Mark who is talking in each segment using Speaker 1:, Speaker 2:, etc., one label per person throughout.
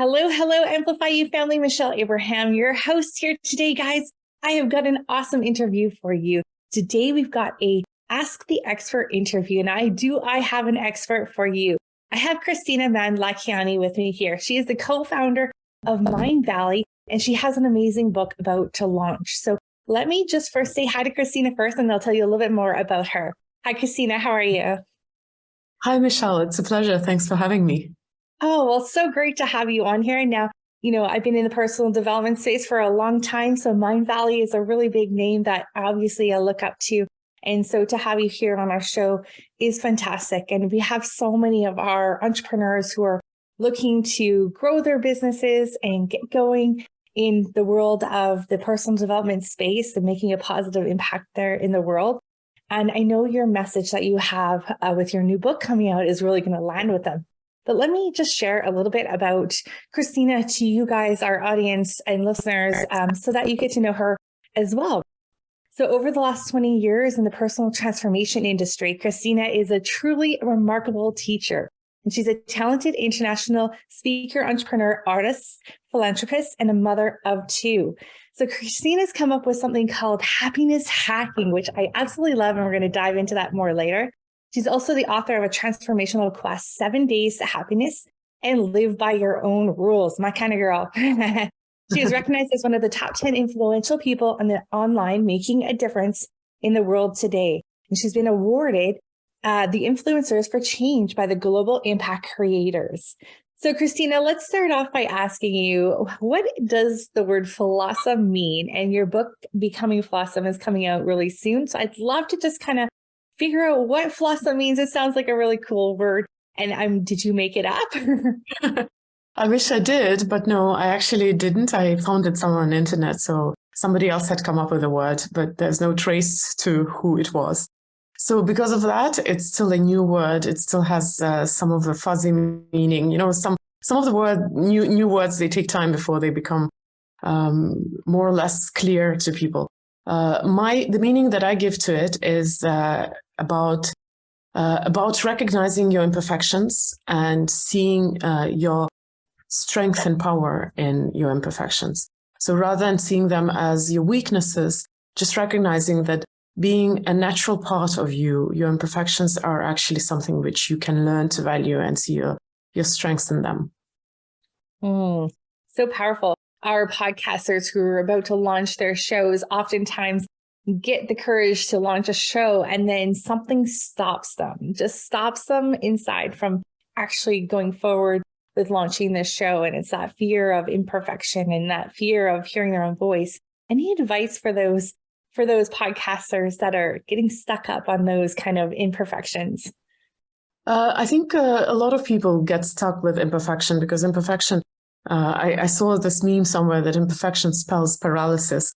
Speaker 1: Hello, hello, Amplify You family. Michelle Abraham, your host here today, guys. I have got an awesome interview for you. Today, we've got a Ask the Expert interview, and I have an expert for you. I have Kristina Mand-Lakhiani with me here. She is the co-founder of Mindvalley, and she has an amazing book about to launch. So let me just first say hi to Kristina first, and I'll tell you a little bit more about her. Hi, Kristina. How are you?
Speaker 2: Hi, Michelle. It's a pleasure. Thanks for having me.
Speaker 1: Oh, well, so great to have you on here. Now, I've been in the personal development space for a long time. So Mindvalley is a really big name that obviously I look up to. And so to have you here on our show is fantastic. And we have so many of our entrepreneurs who are looking to grow their businesses and get going in the world of the personal development space and making a positive impact there in the world. And I know your message that you have with your new book coming out is really going to land with them. But let me just share a little bit about Kristina to you guys, our audience and listeners, so that you get to know her as well. So over the last 20 years in the personal transformation industry, Kristina is a truly remarkable teacher. And she's a talented international speaker, entrepreneur, artist, philanthropist, and a mother of two. So Kristina's come up with something called happiness hacking, which I absolutely love. And we're going to dive into that more later. She's also the author of a transformational quest, 7 Days to Happiness and Live by Your Own Rules. My kind of girl. She is recognized as one of the top 10 influential people on the online making a difference in the world today. And she's been awarded the Influencers for Change by the Global Impact Creators. So Kristina, let's start off by asking you, what does the word Flawsome mean? And your book, Becoming Flawesome, is coming out really soon. So I'd love to just kind of figure out what Flawsome means. It sounds like a really cool word. And did you make it up?
Speaker 2: I wish I did, but no, I actually didn't. I found it somewhere on the internet. So somebody else had come up with a word, but there's no trace to who it was. So because of that, it's still a new word. It still has some of the fuzzy meaning. Some of the new words, they take time before they become more or less clear to people. The meaning that I give to it is about recognizing your imperfections and seeing your strength and power in your imperfections. So rather than seeing them as your weaknesses, just recognizing that being a natural part of you, your imperfections are actually something which you can learn to value and see your strengths in them.
Speaker 1: So powerful. Our podcasters who are about to launch their shows oftentimes get the courage to launch a show and then something stops them inside from actually going forward with launching this show. And it's that fear of imperfection and that fear of hearing their own voice. Any advice for those podcasters that are getting stuck up on those kind of imperfections?
Speaker 2: I think a lot of people get stuck with imperfection because imperfection, I saw this meme somewhere that imperfection spells paralysis.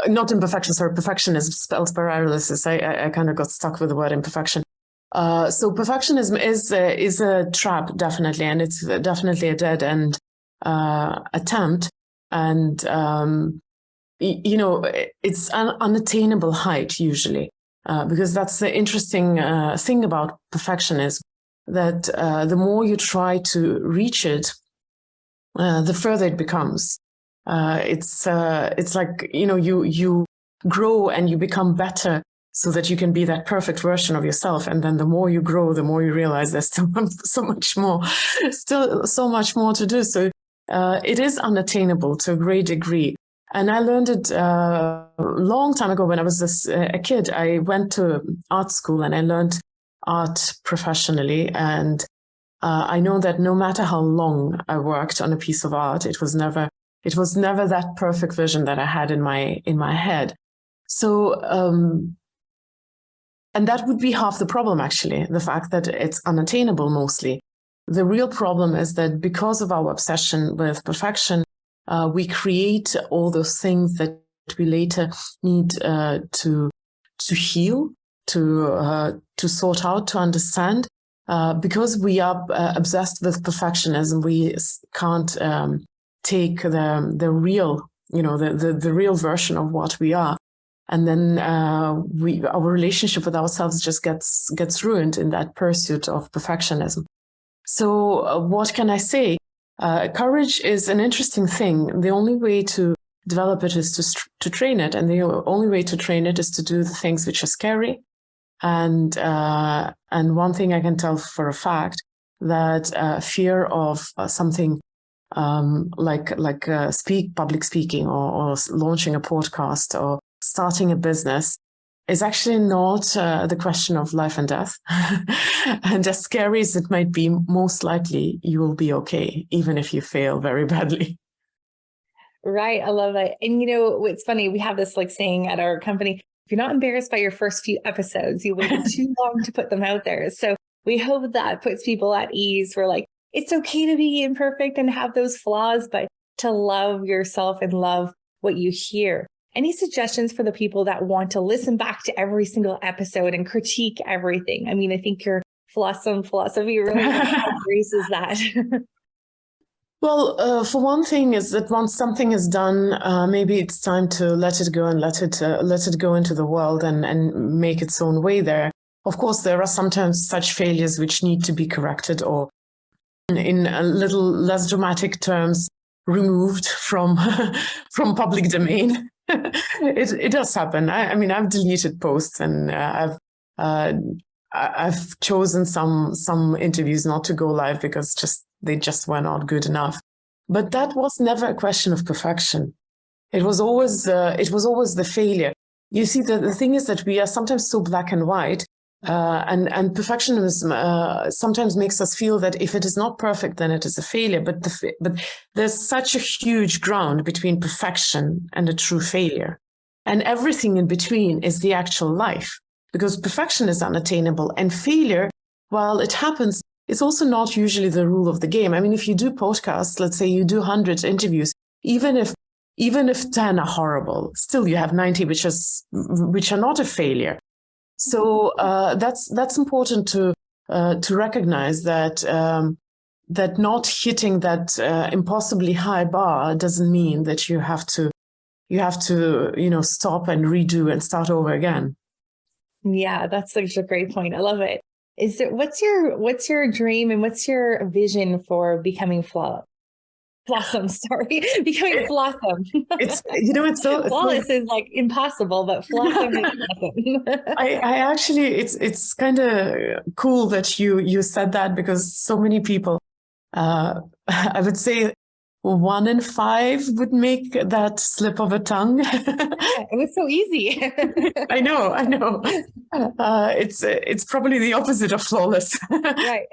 Speaker 2: Not imperfection, sorry, perfectionism spells paralysis. I kind of got stuck with the word imperfection. So perfectionism is a trap, definitely, and it's definitely a dead end attempt. And it's an unattainable height usually, because that's the interesting thing about perfectionism, that the more you try to reach it, the further it becomes. It's like, you grow and you become better so that you can be that perfect version of yourself. And then the more you grow, the more you realize there's still so much more to do. So it is unattainable to a great degree. And I learned it a long time ago when I was a kid. I went to art school and I learned art professionally. And I know that no matter how long I worked on a piece of art, it was never that perfect vision that I had in my head. So, and that would be half the problem, actually, the fact that it's unattainable mostly. The real problem is that because of our obsession with perfection, we create all those things that we later need to heal, to sort out, to understand. Because we are obsessed with perfectionism, we can't take the real, the real version of what we are. And then our relationship with ourselves just gets ruined in that pursuit of perfectionism. So what can I say? Courage is an interesting thing. The only way to develop it is to train it. And the only way to train it is to do the things which are scary. And one thing I can tell for a fact, that fear of something like public speaking or launching a podcast or starting a business is actually not the question of life and death. And as scary as it might be, most likely you will be okay, even if you fail very badly.
Speaker 1: Right. I love it. And it's funny, we have this saying at our company, if you're not embarrassed by your first few episodes, you waited too long to put them out there. So we hope that puts people at ease. We're like, it's okay to be imperfect and have those flaws, but to love yourself and love what you hear. Any suggestions for the people that want to listen back to every single episode and critique everything? I mean, I think your Flawsome philosophy really embraces that.
Speaker 2: Well, for one thing is that once something is done, maybe it's time to let it go and let it go into the world and make its own way there. Of course, there are sometimes such failures which need to be corrected or, in a little less dramatic terms, removed from from public domain. It does happen. I mean, I've deleted posts and I've chosen some interviews not to go live because they just were not good enough. But that was never a question of perfection. It was always the failure. You see, the thing is that we are sometimes so black and white, and perfectionism sometimes makes us feel that if it is not perfect, then it is a failure. But there's such a huge ground between perfection and a true failure, and everything in between is the actual life. Because perfection is unattainable, and failure, while it happens, it's also not usually the rule of the game. I mean, if you do podcasts, let's say you do 100 interviews, even if 10 are horrible, still you have 90 which are not a failure. So that's important to recognize that that not hitting that impossibly high bar doesn't mean that you have to stop and redo and start over again.
Speaker 1: Yeah, that's such a great point. I love it. What's your dream and what's your vision for becoming Flawsome? Sorry, becoming Flawsome.
Speaker 2: It's so
Speaker 1: flawless is like impossible, but Flawsome is awesome.
Speaker 2: I actually, it's kind of cool that you said that, because so many people, I would say 1 in 5 would make that slip of a tongue.
Speaker 1: It was so easy.
Speaker 2: I know. It's probably the opposite of flawless.
Speaker 1: Right.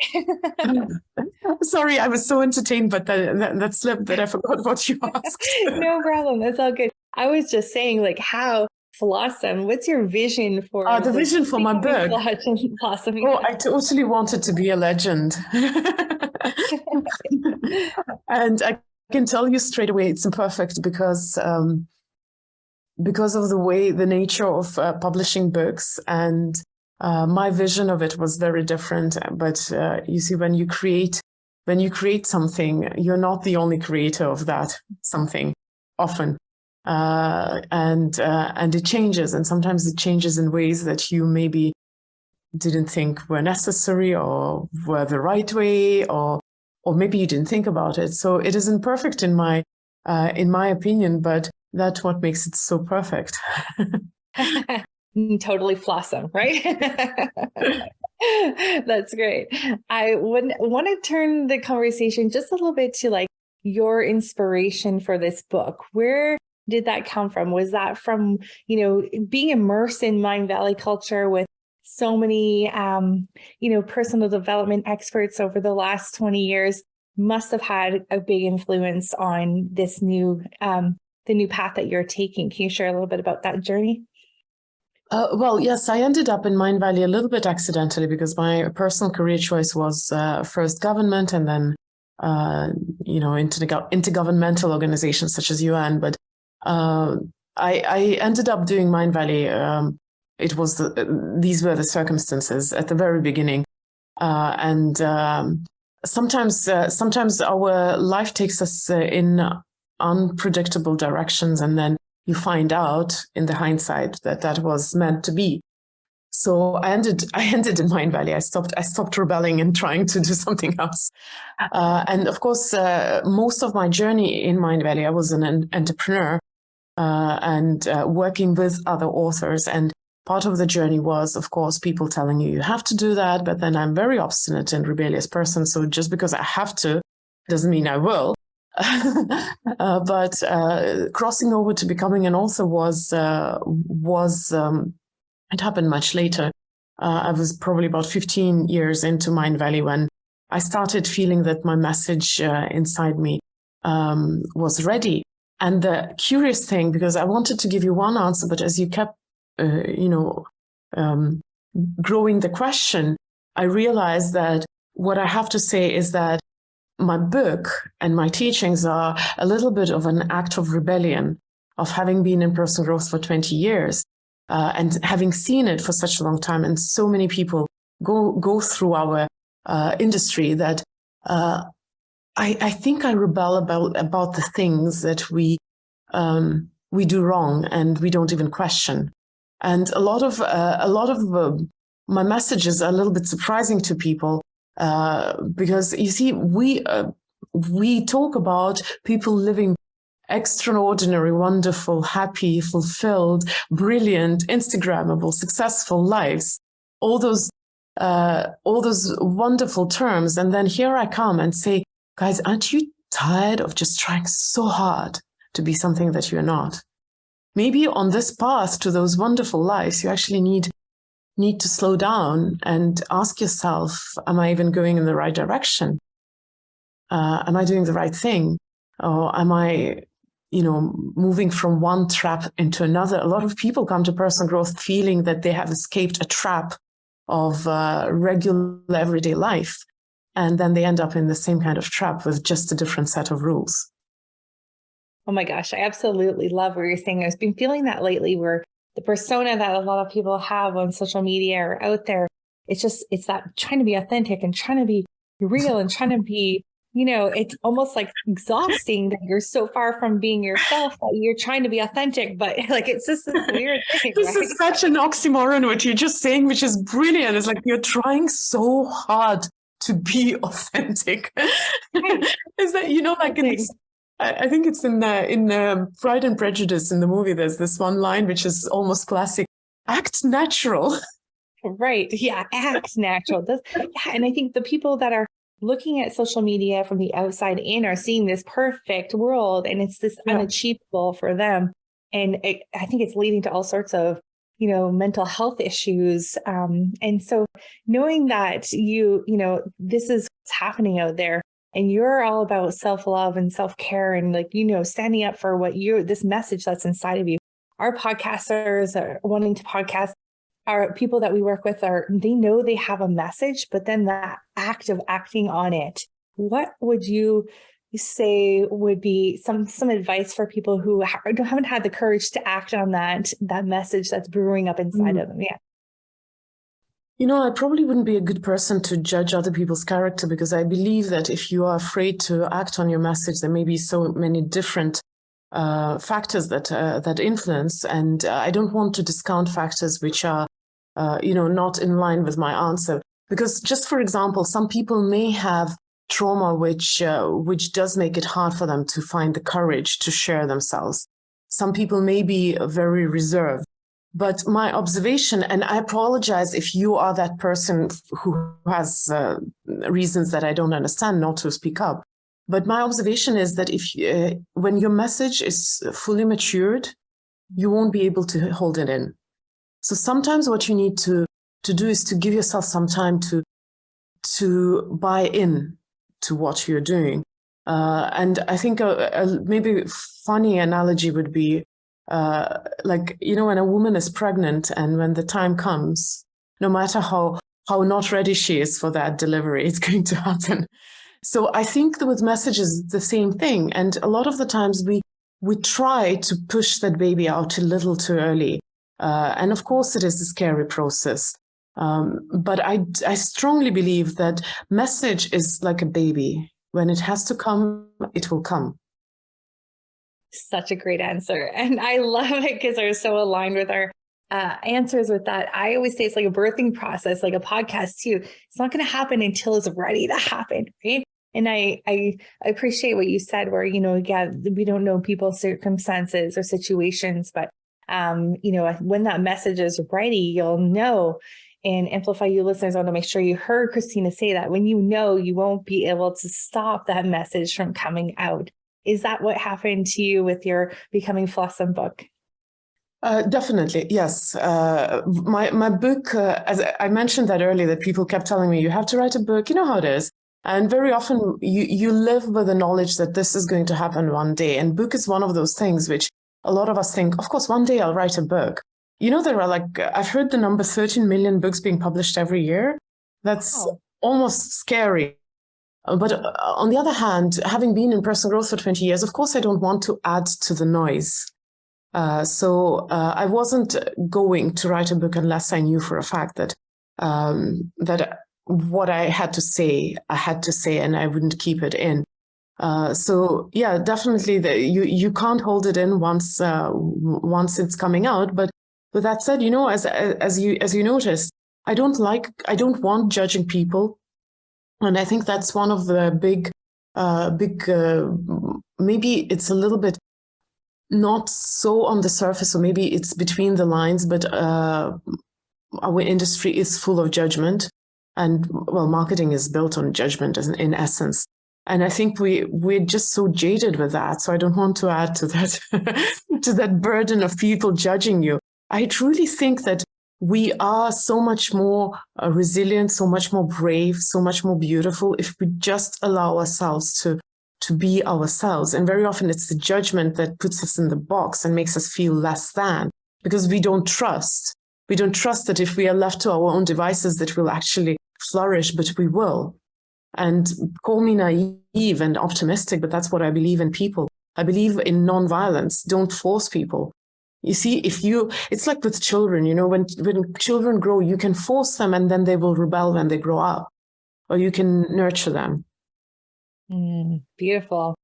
Speaker 2: Sorry, I was so entertained, but that slipped that I forgot what you asked.
Speaker 1: No problem. That's all good. I was just saying, how Flawsome, what's your vision for
Speaker 2: the vision for my book?
Speaker 1: Flawsome.
Speaker 2: Oh, I totally wanted to be a legend. And I can tell you straight away it's imperfect because of the nature of publishing books, and my vision of it was very different. But you see, when you create something, you're not the only creator of that something often, and it changes, and sometimes it changes in ways that you maybe didn't think were necessary or were the right way, or maybe you didn't think about it. So it is imperfect in my opinion, but that's what makes it so perfect.
Speaker 1: Totally Flawsome, right? That's great. I would want to turn the conversation just a little bit to your inspiration for this book. Where did that come from? Was that from, being immersed in Mindvalley culture with so many, personal development experts over the last 20 years? Must have had a big influence on this the new path that you're taking. Can you share a little bit about that journey?
Speaker 2: Well, yes, I ended up in Mindvalley a little bit accidentally, because my personal career choice was first government and then, intergovernmental organizations such as UN. But I ended up doing Mindvalley. These were the circumstances at the very beginning. And sometimes our life takes us in unpredictable directions, and then you find out in the hindsight that was meant to be. So I ended in Mindvalley. I stopped rebelling and trying to do something else. And of course, most of my journey in Mindvalley, I was an entrepreneur and working with other authors. And part of the journey was, of course, people telling you have to do that. But then I'm a very obstinate and rebellious person. So just because I have to doesn't mean I will. But crossing over to becoming an author was it happened much later. I was probably about 15 years into Mindvalley when I started feeling that my message inside me was ready. And the curious thing, because I wanted to give you one answer, but as you kept, growing the question, I realized that what I have to say is that my book and my teachings are a little bit of an act of rebellion of having been in personal growth for 20 years. And having seen it for such a long time, and so many people go through our industry, that I think I rebel about the things that we do wrong and we don't even question. And a lot of my messages are a little bit surprising to people because you see, we talk about people living extraordinary, wonderful, happy, fulfilled, brilliant, Instagrammable, successful lives. All those wonderful terms. And then here I come and say, guys, aren't you tired of just trying so hard to be something that you're not? Maybe on this path to those wonderful lives, you actually need to slow down and ask yourself, am I even going in the right direction? Am I doing the right thing? Or am I moving from one trap into another? A lot of people come to personal growth feeling that they have escaped a trap of regular everyday life. And then they end up in the same kind of trap with just a different set of rules.
Speaker 1: Oh my gosh, I absolutely love what you're saying. I've been feeling that lately, where the persona that a lot of people have on social media or out there, it's that trying to be authentic and trying to be real and trying to be, it's almost like exhausting that you're so far from being yourself that you're trying to be authentic, but like, it's just this weird thing.
Speaker 2: This is such an oxymoron, what you're just saying, which is brilliant. It's like you're trying so hard to be authentic. Right. Is that, like I think it's in Pride and Prejudice in the movie, there's this one line which is almost classic: act natural.
Speaker 1: Right. Yeah. Act natural. And I think the people that are looking at social media from the outside in are seeing this perfect world, and it's this unachievable for them. And I think it's leading to all sorts of, mental health issues. And so knowing that this is what's happening out there, and you're all about self-love and self-care and standing up for this message that's inside of you. Our podcasters are wanting to podcast. Our people that we work with they know they have a message, but then that act of acting on it. What would you say would be some advice for people who haven't had the courage to act on that message that's brewing up inside of them? Yeah.
Speaker 2: I probably wouldn't be a good person to judge other people's character, because I believe that if you are afraid to act on your message, there may be so many different factors that influence. And I don't want to discount factors which are, not in line with my answer. Because just for example, some people may have trauma which does make it hard for them to find the courage to share themselves. Some people may be very reserved. But my observation, and I apologize if you are that person who has reasons that I don't understand not to speak up. But my observation is that when your message is fully matured, you won't be able to hold it in. So sometimes what you need to do is to give yourself some time to buy in to what you're doing. And I think a maybe funny analogy would be, when a woman is pregnant and when the time comes, no matter how not ready she is for that delivery, it's going to happen. So I think that with messages, the same thing. And a lot of the times we try to push that baby out a little too early. And of course it is a scary process. But I strongly believe that message is like a baby. When it has to come, it will come.
Speaker 1: Such a great answer. And I love it because we're so aligned with our answers with that. I always say it's like a birthing process, like a podcast too. It's not going to happen until it's ready to happen, right? And I appreciate what you said, where, yeah, we don't know people's circumstances or situations, but when that message is ready, you'll know. And Amplify You listeners, I want to make sure you heard Kristina say that when you know, you won't be able to stop that message from coming out. Is that what happened to you with your Becoming Flawesome book?
Speaker 2: Definitely, yes. My book, as I mentioned that earlier, that people kept telling me, you have to write a book. You know how it is. And very often you live with the knowledge that this is going to happen one day. And book is one of those things which a lot of us think, of course, one day I'll write a book. There are I've heard the number 13 million books being published every year. That's almost scary. But on the other hand, having been in personal growth for 20 years, of course, I don't want to add to the noise. So I wasn't going to write a book unless I knew for a fact that what I had to say, and I wouldn't keep it in. So yeah, definitely you can't hold it in once it's coming out. But with that said, as you noticed, I don't want judging people, and I think that's one of the big maybe it's a little bit not so on the surface, or maybe it's between the lines, but our industry is full of judgment, and marketing is built on judgment in essence. And I think we're just so jaded with that. So I don't want to add to that to that burden of people judging you. I truly think that we are so much more resilient, so much more brave, so much more beautiful if we just allow ourselves to be ourselves. And very often it's the judgment that puts us in the box and makes us feel less than, because we don't trust. We don't trust that if we are left to our own devices that we'll actually flourish, but we will. And call me naive and optimistic, but that's what I believe in people. I believe in nonviolence. Don't force people. You see, it's like with children, when children grow, you can force them and then they will rebel when they grow up, or you can nurture them.
Speaker 1: Beautiful.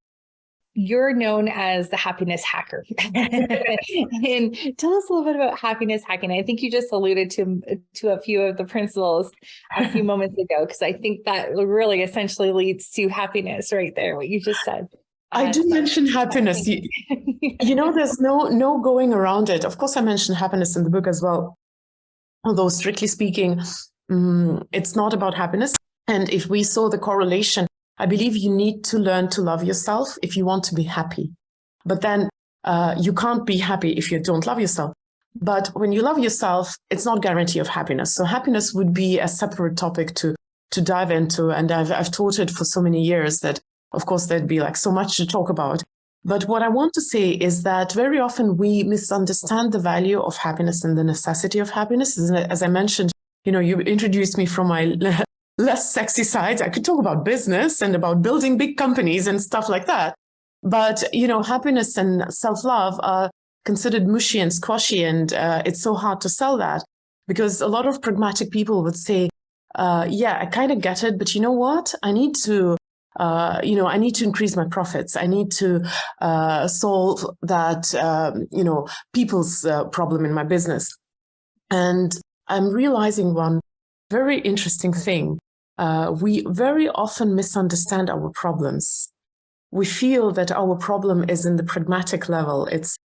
Speaker 1: You're known as the happiness hacker. And tell us a little bit about happiness hacking. I think you just alluded to a few of the principles a few moments ago, because I think that really essentially leads to happiness right there, what you just said.
Speaker 2: I do mention happiness. There's no going around it. Of course, I mentioned happiness in the book as well. Although strictly speaking, it's not about happiness. And if we saw the correlation, I believe you need to learn to love yourself if you want to be happy. But then you can't be happy if you don't love yourself. But when you love yourself, it's not guarantee of happiness. So happiness would be a separate topic to dive into. And I've taught it for so many years that, of course, there'd be so much to talk about. But what I want to say is that very often we misunderstand the value of happiness and the necessity of happiness. As I mentioned, you introduced me from my less sexy side. I could talk about business and about building big companies and stuff like that. But, happiness and self-love are considered mushy and squashy. And it's so hard to sell that, because a lot of pragmatic people would say, yeah, I kind of get it. But you know what? I need to increase my profits. I need to solve that, people's problem in my business. And I'm realizing one very interesting thing. We very often misunderstand our problems. We feel that our problem is in the pragmatic level. It's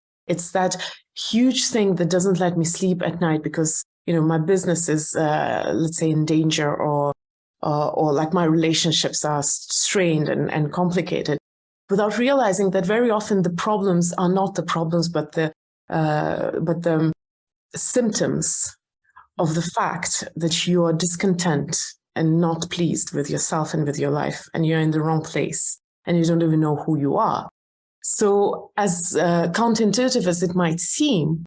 Speaker 2: that huge thing that doesn't let me sleep at night because, my business is, let's say, in danger, or my relationships are strained and complicated, without realizing that very often the problems are not the problems, but the symptoms of the fact that you are discontent and not pleased with yourself and with your life, and you're in the wrong place, and you don't even know who you are. So as counterintuitive as it might seem,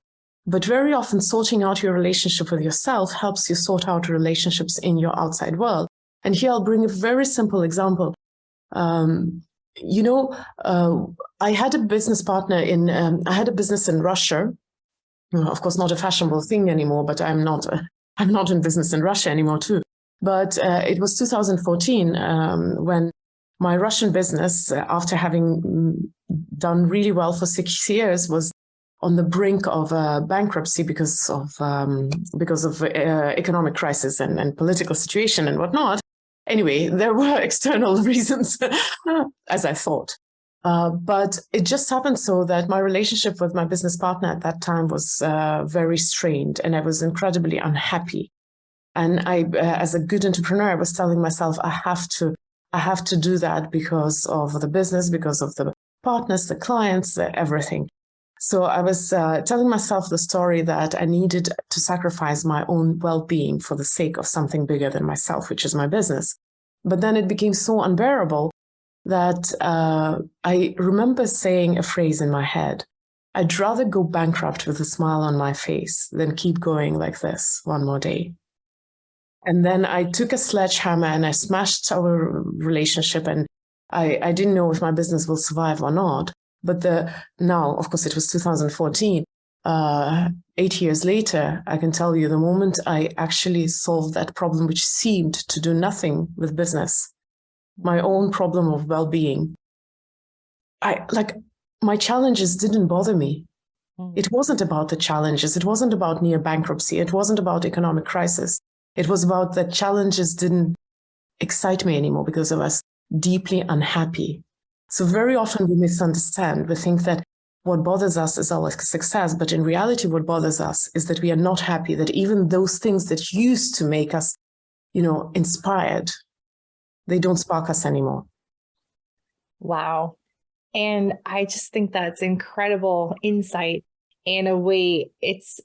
Speaker 2: but very often sorting out your relationship with yourself helps you sort out relationships in your outside world. And here I'll bring a very simple example. I had a business partner I had a business in Russia. Of course, not a fashionable thing anymore, but I'm not in business in Russia anymore too. But it was 2014 when my Russian business, after having done really well for 6 years, was on the brink of bankruptcy because of economic crisis and political situation and whatnot. Anyway, there were external reasons, as I thought. But it just happened so that my relationship with my business partner at that time was very strained, and I was incredibly unhappy. And I, as a good entrepreneur, I was telling myself, I have to do that because of the business, because of the partners, the clients, everything. So I was telling myself the story that I needed to sacrifice my own well-being for the sake of something bigger than myself, which is my business. But then it became so unbearable that I remember saying a phrase in my head: I'd rather go bankrupt with a smile on my face than keep going like this one more day. And then I took a sledgehammer and I smashed our relationship, and I didn't know if my business will survive or not. But now, of course, it was 2014. 8 years later, I can tell you the moment I actually solved that problem, which seemed to do nothing with business, my own problem of well-being, my challenges didn't bother me. It wasn't about the challenges. It wasn't about near bankruptcy. It wasn't about economic crisis. It was about the challenges didn't excite me anymore because I was deeply unhappy. So very often we misunderstand. We think that what bothers us is our success, but in reality, what bothers us is that we are not happy, that even those things that used to make us, inspired, they don't spark us anymore.
Speaker 1: Wow. And I just think that's incredible insight. In a way, it's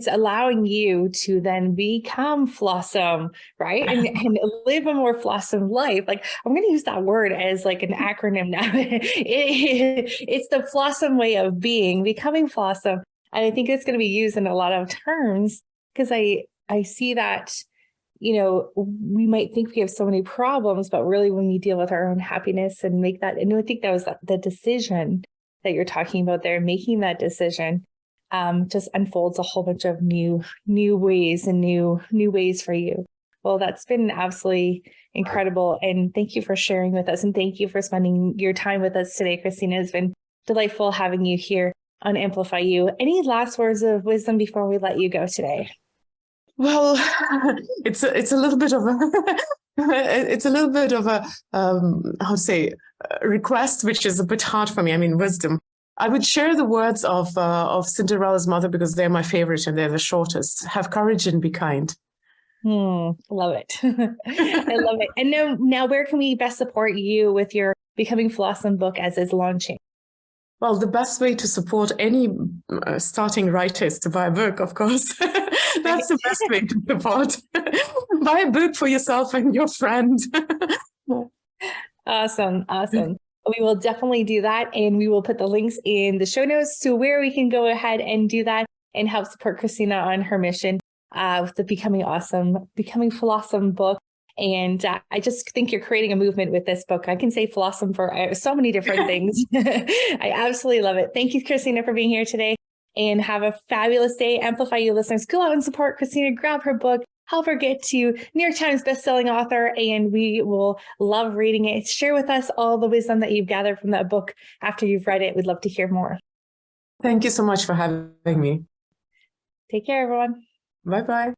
Speaker 1: allowing you to then become Flawsome, right? And live a more Flawsome life. Like, I'm going to use that word as like an acronym now. It's the Flawsome way of being, becoming Flawsome. And I think it's going to be used in a lot of terms because I see that, we might think we have so many problems, but really when we deal with our own happiness and make that, and I think that was the decision that you're talking about there, making that decision. Just unfolds a whole bunch of new ways and new ways for you. Well, that's been absolutely incredible. And thank you for sharing with us. And thank you for spending your time with us today, Kristina. It's been delightful having you here on Amplify You. Any last words of wisdom before we let you go today?
Speaker 2: Well, it's a little bit of a request, which is a bit hard for me. I mean, wisdom. I would share the words of Cinderella's mother because they're my favorite and they're the shortest. Have courage and be kind.
Speaker 1: Love it. I love it. And now, where can we best support you with your Becoming Flawesome book as it's launching?
Speaker 2: Well, the best way to support any starting writer is to buy a book, of course. That's the best way to support. Buy a book for yourself and your friend.
Speaker 1: Awesome. We will definitely do that. And we will put the links in the show notes to where we can go ahead and do that and help support Kristina on her mission with the Becoming Flawesome book. And I just think you're creating a movement with this book. I can say Flawsome for so many different things. I absolutely love it. Thank you, Kristina, for being here today. And have a fabulous day. Amplify You listeners. Go out and support Kristina. Grab her book. Help her get to New York Times bestselling author, and we will love reading it. Share with us all the wisdom that you've gathered from that book after you've read it. We'd love to hear more.
Speaker 2: Thank you so much for having me.
Speaker 1: Take care, everyone.
Speaker 2: Bye-bye.